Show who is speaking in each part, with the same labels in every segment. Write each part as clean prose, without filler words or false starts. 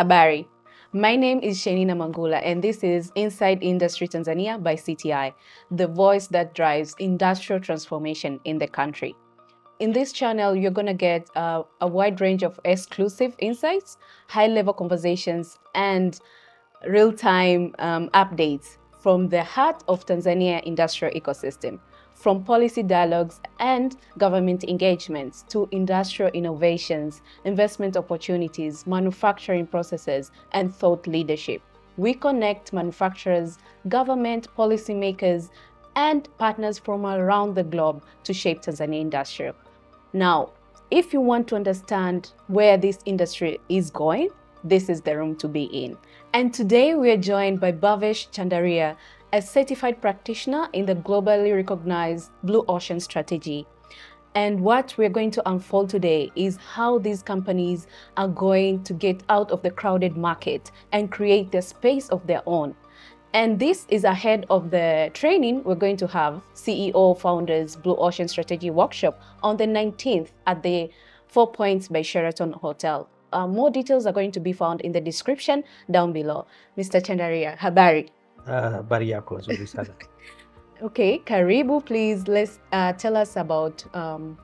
Speaker 1: Habari. My name is Shenina Mangula, and this is Inside Industry Tanzania by CTI, the voice that drives industrial transformation in the country. In this channel, you're going to get a wide range of exclusive insights, high-level conversations, and real-time updates from the heart of Tanzania industrial ecosystem, from policy dialogues and government engagements to industrial innovations, investment opportunities, manufacturing processes, and thought leadership. We connect manufacturers, government, policymakers, and partners from around the globe to shape Tanzania industrial. Now, if you want to understand where this industry is going, this is the room to be in. And today we are joined by Bhavesh Chandaria, a certified practitioner in the globally recognized Blue Ocean strategy. And what we're going to unfold today is how these companies are going to get out of the crowded market and create their space of their own. And this is ahead of the training we're going to have CEO Founders Blue Ocean Strategy Workshop on the 19th at the 4 Points by Sheraton Hotel. More details are going to be found in the description down below. Mr. Chandaria, habari.
Speaker 2: Habari yako nzuri sana.
Speaker 1: Okay, karibu, please. Let's tell us about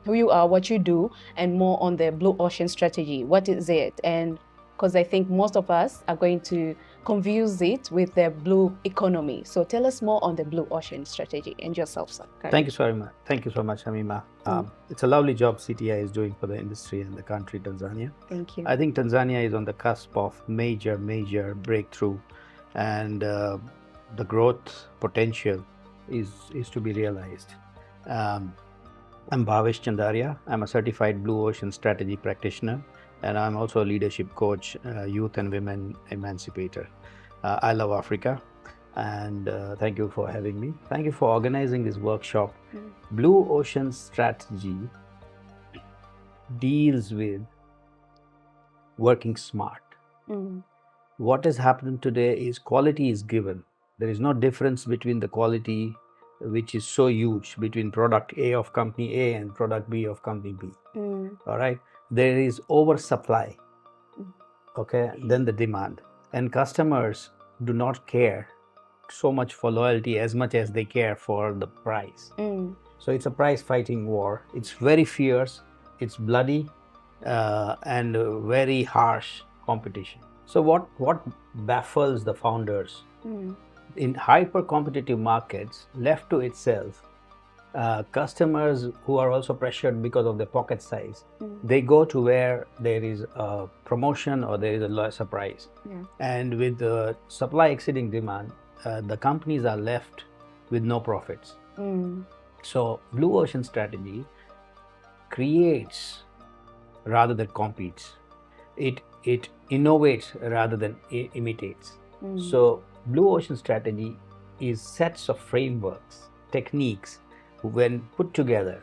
Speaker 1: who you are, what you do, and more on the Blue Ocean strategy. What is it? And because I think most of us are going to confuse it with the blue economy. So tell us more on the Blue Ocean strategy and yourself, sir.
Speaker 2: Thank you so much. Thank you so much, Hamima. It's a lovely job CTI is doing for the industry and the country, Tanzania.
Speaker 1: Thank you.
Speaker 2: I think Tanzania is on the cusp of major breakthrough, and the growth potential is to be realized. I'm Bhavesh Chandaria. I'm a certified Blue Ocean strategy practitioner, and I'm also a leadership coach, youth and women emancipator. I love Africa, and thank you for having me. Thank you for organizing this workshop. Blue Ocean strategy deals with working smart. What has happened today is quality is given. There is no difference between the quality, which is so huge, between product A of company A and product B of company B. All right. There is oversupply. Okay. Then the demand. And customers do not care so much for loyalty as much as they care for the price. So it's a price fighting war. It's very fierce. It's bloody and very harsh competition. So what baffles the founders in hyper competitive markets, left to itself, customers who are also pressured because of their pocket size, they go to where there is a promotion or there is a lesser price. And with the supply exceeding demand, the companies are left with no profits. So Blue Ocean strategy creates rather than competes. It innovates rather than imitates. So Blue Ocean strategy is sets of frameworks, techniques, when put together,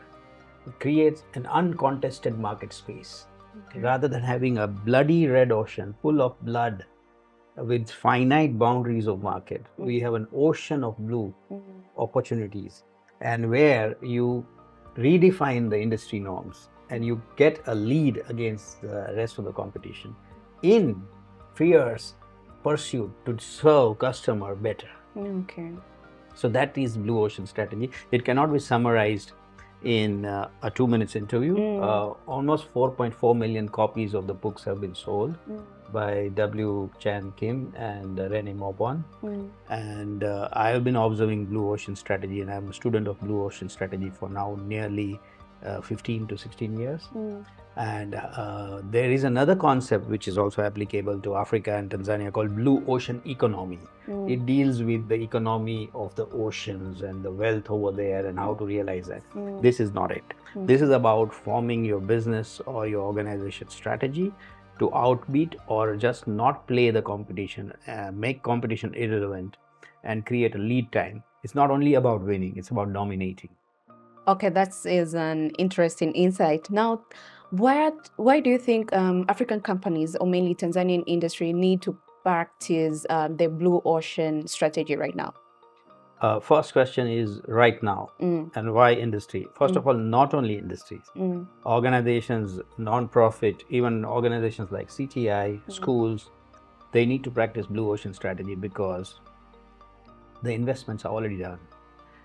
Speaker 2: it creates an uncontested market space. Rather than having a bloody red ocean full of blood with finite boundaries of market, we have an ocean of blue opportunities, and where you redefine the industry norms and you get a lead against the rest of the competition in fierce pursuit to serve customer better.
Speaker 1: Okay.
Speaker 2: So that is Blue Ocean strategy. It cannot be summarized in a 2 minutes interview. Almost 4.4 million copies of the books have been sold by W. Chan Kim and Rene Mobon. And I have been observing Blue Ocean strategy, and I'm a student of Blue Ocean strategy for now nearly 15 to 16 years. And there is another concept which is also applicable to Africa and Tanzania called Blue Ocean economy. It deals with the economy of the oceans and the wealth over there and how to realize that. This is not it. This is about forming your business or your organization strategy to outbeat or just not play the competition, make competition irrelevant, and create a lead time. It's not only about winning, it's about dominating.
Speaker 1: Okay, that is an interesting insight. Now, why do you think African companies, or mainly Tanzanian industry, need to practice the Blue Ocean strategy right now?
Speaker 2: First question is right now, and why industry? First of all, not only industries, organizations, non-profit, even organizations like CTI, schools, they need to practice blue ocean strategy because the investments are already done.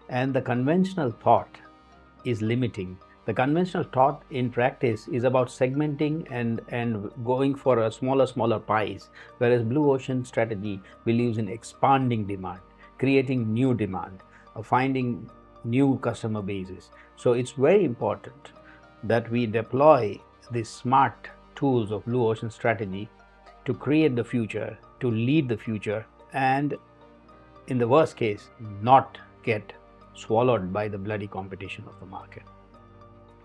Speaker 2: And the conventional thought is limiting. The conventional thought in practice is about segmenting and going for a smaller pies, whereas blue ocean strategy believes in expanding demand, creating new demand, finding new customer bases. So it's very important that we deploy these smart tools of blue ocean strategy to create the future, to lead the future, and in the worst case, not get swallowed by the bloody competition of the market.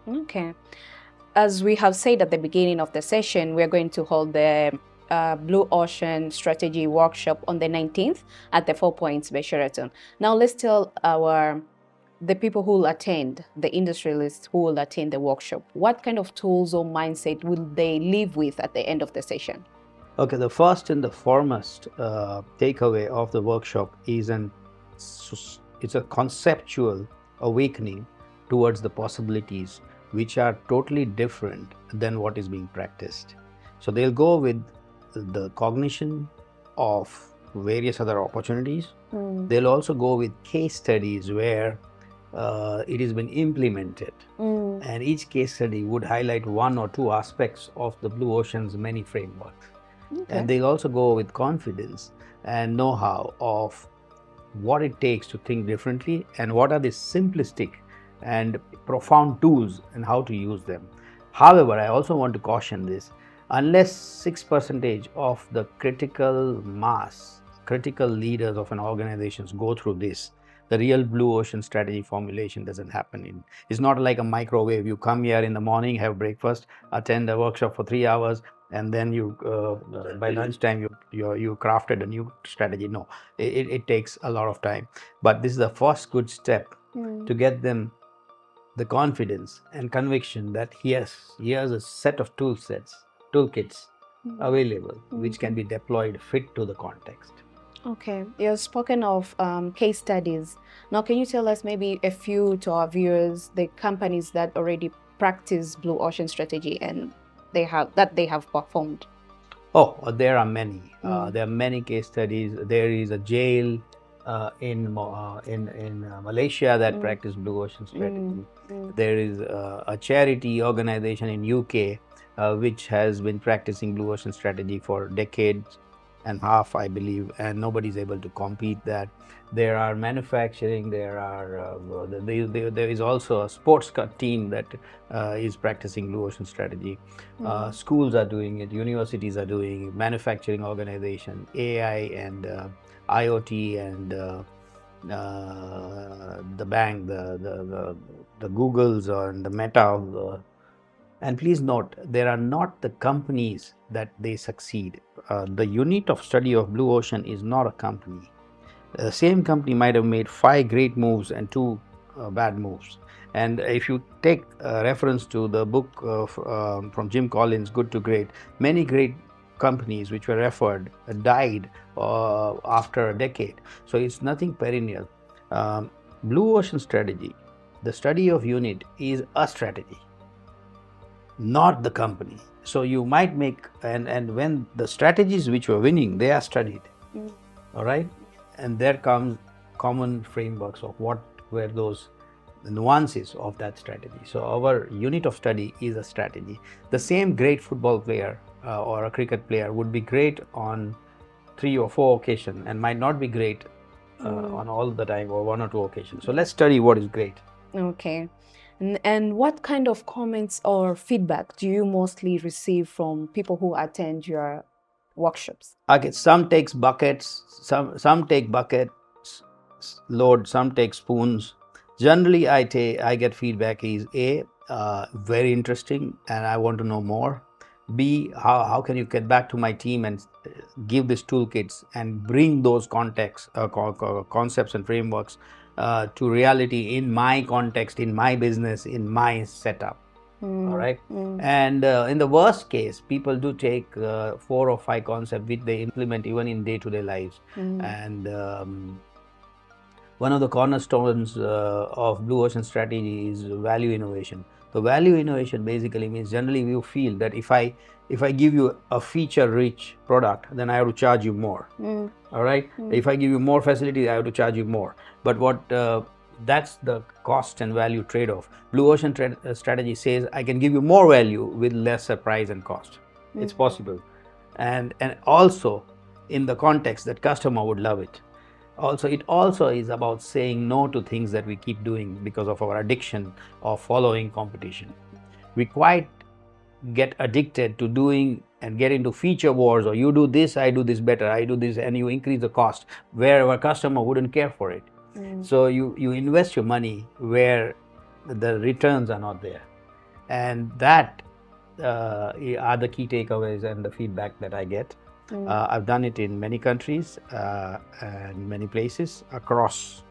Speaker 1: Okay. As we have said at the beginning of the session, we're going to hold the Blue Ocean Strategy Workshop on the 19th at the 4 Points by Sheraton. Now let's tell the people who will attend, the industrialists who will attend the workshop, what kind of tools or mindset will they leave with at the end of the session?
Speaker 2: Okay, the first and the foremost takeaway of the workshop is it's a conceptual awakening towards the possibilities which are totally different than what is being practiced. So they'll go with the cognition of various other opportunities. They'll also go with case studies where it has been implemented. And each case study would highlight one or two aspects of the Blue Ocean's many frameworks. Okay. And they'll also go with confidence and know-how of what it takes to think differently and what are the simplistic and profound tools and how to use them. However, I also want to caution this, unless 6% of the critical mass, critical leaders of an organization go through this, the real Blue Ocean strategy formulation doesn't happen. It's not like a microwave. You come here in the morning, have breakfast, attend a workshop for 3 hours, and then you by lunchtime you crafted a new strategy. No, it takes a lot of time. But this is the first good step to get them the confidence and conviction that yes, here's a set of toolkits available which can be deployed fit to the context.
Speaker 1: Okay, you've spoken of case studies. Now, can you tell us maybe a few to our viewers, the companies that already practice Blue Ocean strategy and they have performed?
Speaker 2: Oh, there are many. There are many case studies. There is a jail in Malaysia that practice Blue Ocean strategy. There is a charity organization in UK which has been practicing Blue Ocean strategy for decades and half, I believe, and nobody's able to compete that. There are manufacturing, there is also a sports team that is practicing Blue Ocean strategy. Schools are doing it, universities are doing it, manufacturing organization, AI and IoT and the bank, the Googles and the Meta. And please note, there are not the companies that they succeed. The unit of study of Blue Ocean is not a company. The same company might have made 5 great moves and 2 bad moves. And if you take reference to the book from Jim Collins, Good to Great, many great companies which were referred died after a decade. So it's nothing perennial. Blue Ocean strategy, the study of unit, is a strategy, not the company. So you might make, and when the strategies which were winning, they are studied, all right? And there comes common frameworks of what were those nuances of that strategy. So our unit of study is a strategy. The same great football player or a cricket player would be great on 3 or 4 occasions and might not be great on all the time or 1 or 2 occasions. So let's study what is great.
Speaker 1: Okay. And what kind of comments or feedback do you mostly receive from people who attend your workshops?
Speaker 2: Okay, some takes buckets, some take buckets load, some take spoons. Generally, I get feedback is A, very interesting and I want to know more. B, how can you get back to my team and give these toolkits and bring those concepts and frameworks to reality in my context, in my business, in my setup. All right. And in the worst case, people do take 4 or 5 concepts which they implement even in day-to-day lives. And one of the cornerstones of Blue Ocean strategy is value innovation. The value innovation basically means generally you feel that if I give you a feature-rich product, then I have to charge you more. All right. If I give you more facilities, I have to charge you more. But that's the cost and value trade-off. Blue Ocean strategy says I can give you more value with lesser price and cost. It's possible, and also in the context that customer would love it. Also, it also is about saying no to things that we keep doing because of our addiction of following competition. We quite get addicted to doing and get into feature wars, or you do this, I do this better, I do this, and you increase the cost where our customer wouldn't care for it. So you invest your money where the returns are not there, and that are the key takeaways and the feedback that I get. I've done it in many countries and many places across.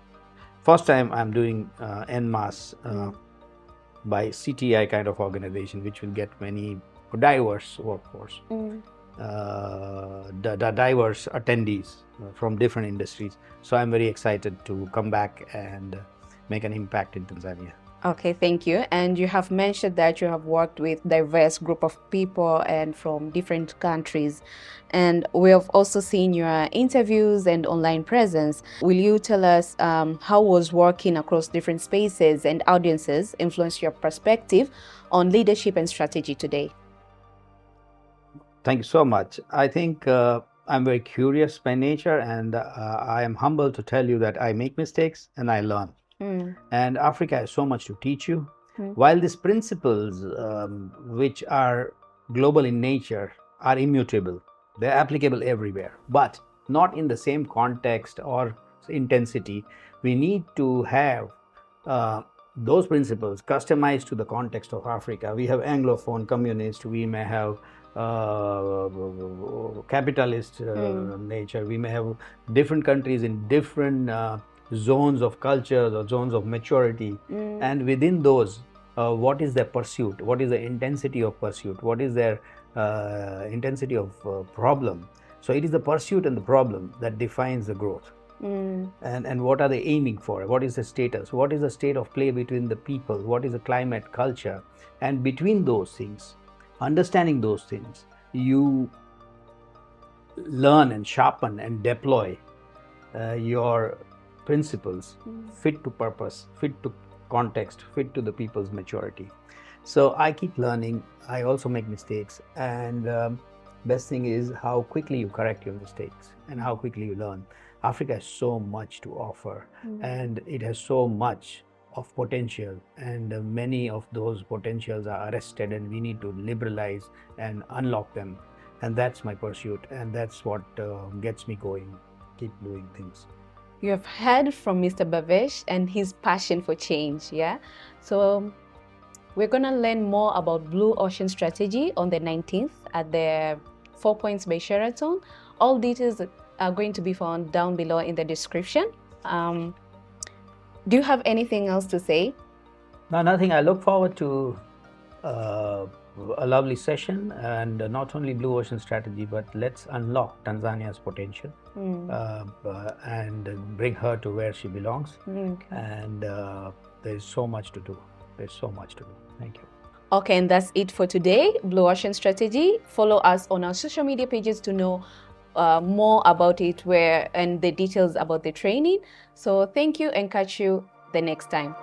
Speaker 2: First time I'm doing en masse by CTI kind of organization, which will get many diverse workforce, diverse attendees from different industries. So I'm very excited to come back and make an impact in Tanzania.
Speaker 1: Okay, thank you. And you have mentioned that you have worked with diverse group of people and from different countries. And we have also seen your interviews and online presence. Will you tell us how was working across different spaces and audiences influenced your perspective on leadership and strategy today?
Speaker 2: Thank you so much. I think I'm very curious by nature, and I am humbled to tell you that I make mistakes and I learn. And Africa has so much to teach you. While these principles, which are global in nature, are immutable, they're applicable everywhere, but not in the same context or intensity. We need to have those principles customized to the context of Africa. We have Anglophone, communist, we may have capitalist nature, we may have different countries in different zones of culture or zones of maturity, and within those what is their pursuit, what is the intensity of pursuit, what is their intensity of problem. So it is the pursuit and the problem that defines the growth. And what are they aiming for, what is the status, what is the state of play between the people, what is the climate, culture, and between those things, understanding those things, you learn and sharpen and deploy your principles fit to purpose, fit to context, fit to the people's maturity. So I keep learning. I also make mistakes, and best thing is how quickly you correct your mistakes and how quickly you learn. Africa has so much to offer, and it has so much of potential, and many of those potentials are arrested, and we need to liberalize and unlock them. And that's my pursuit, and that's what gets me going, keep doing things.
Speaker 1: You have heard from Mr. Bhavesh and his passion for change, yeah? So we're going to learn more about Blue Ocean Strategy on the 19th at the 4 Points by Sheraton. All details are going to be found down below in the description. Do you have anything else to say?
Speaker 2: No, nothing. I look forward to a lovely session, and not only Blue Ocean Strategy, but let's unlock Tanzania's potential and bring her to where she belongs. And there's so much to do. There's so much to do. Thank you.
Speaker 1: Okay, and that's it for today, Blue Ocean Strategy. Follow us on our social media pages to know more about it and the details about the training. So thank you, and catch you the next time.